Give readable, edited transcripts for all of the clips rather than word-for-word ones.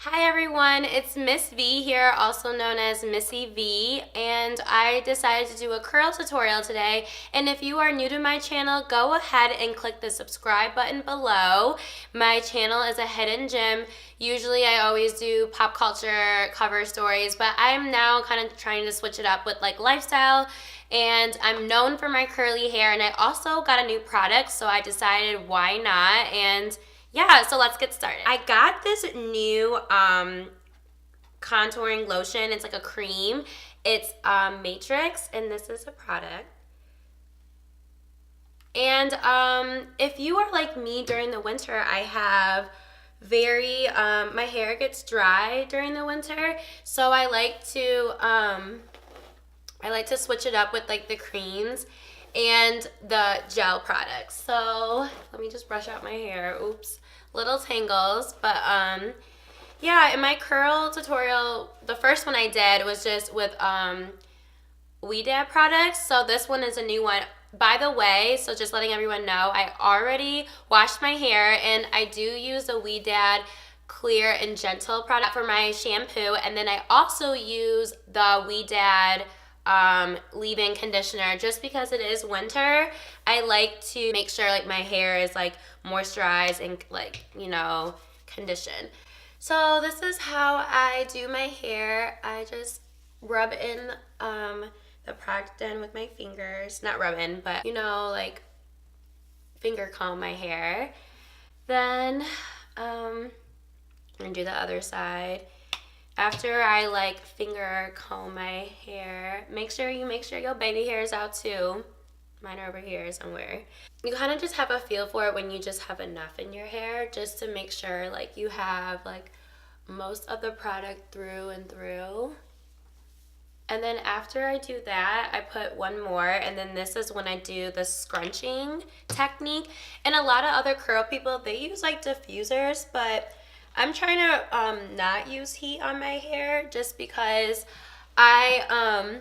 Hi everyone, it's Miss V here, also known as Missy V, and I decided to do a curl tutorial today. And if you are new to my channel, go ahead and click the subscribe button below. My channel is a hidden gem. Usually I always do pop culture cover stories, but I'm now kind of trying to switch it up with like lifestyle. And I'm known for my curly hair, and I also got a new product, so I decided why not. And yeah, so let's get started. I got this new contouring lotion. It's like a cream. It's Matrix, and this is a product. And if you are like me during the winter, I have my hair gets dry during the winter, so I like to switch it up with like the creams and the gel products. So let me just brush out my hair. Oops, little tangles. But yeah, in my curl tutorial, the first one I did was just with Dad products. So this one is a new one. By the way, so just letting everyone know, I already washed my hair, and I do use the Dad Clear and Gentle product for my shampoo, and then I also use the Dad leave-in conditioner. Just because it is winter, I like to make sure like my hair is like moisturized and like, you know, conditioned. So this is how I do my hair. I just rub in the product in with my fingers. Not rub in, but you know, like finger comb my hair. Then I'm gonna do the other side. After I like finger comb my hair, make sure your baby hair is out too. Mine are over here somewhere. You kind of just have a feel for it when you just have enough in your hair, just to make sure like you have like most of the product through and through. And then after I do that, I put one more, and then this is when I do the scrunching technique. And a lot of other curl people, they use like diffusers, but I'm trying to not use heat on my hair just because okay,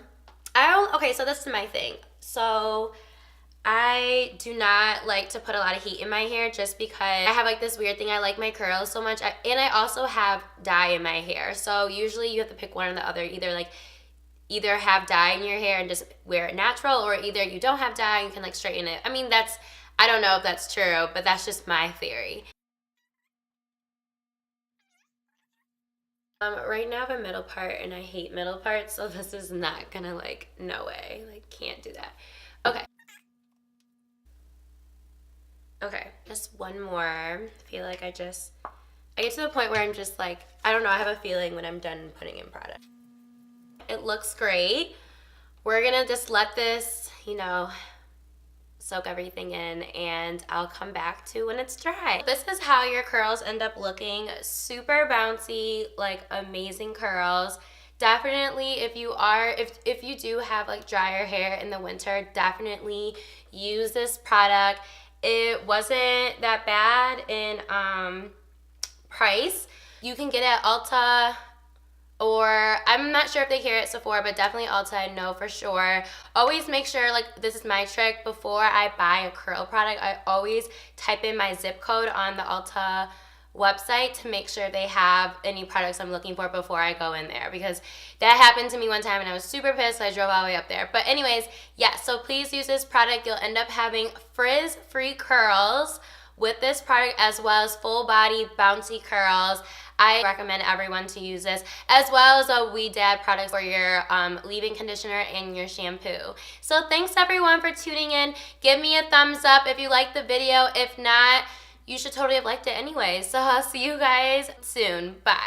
so this is my thing. So I do not like to put a lot of heat in my hair just because I have like this weird thing. I like my curls so much, and I also have dye in my hair. So usually you have to pick one or the other. Either have dye in your hair and just wear it natural, or either you don't have dye and you can like straighten it. I mean, I don't know if that's true, but that's just my theory. Right now I have a middle part, and I hate middle parts, so this is not gonna like, no way, like can't do that. Okay, just one more. I feel like I get to the point where I'm just like, I don't know, I have a feeling when I'm done putting in product. It looks great. We're gonna just let this, you know, soak everything in, and I'll come back to when it's dry. This is how your curls end up looking. Super bouncy, like amazing curls. Definitely, if you do have like drier hair in the winter, definitely use this product. It wasn't that bad in price. You can get it at Ulta, or I'm not sure if they carry it at Sephora, but definitely Ulta, I know for sure. Always make sure, like this is my trick, before I buy a curl product, I always type in my zip code on the Ulta website to make sure they have any products I'm looking for before I go in there, because that happened to me one time and I was super pissed, so I drove all the way up there. But anyways, yeah, so please use this product. You'll end up having frizz-free curls with this product, as well as full body bouncy curls. I recommend everyone to use this, as well as a Dad product for your leave-in conditioner and your shampoo. So thanks everyone for tuning in. Give me a thumbs up if you liked the video. If not, you should totally have liked it anyway. So I'll see you guys soon. Bye.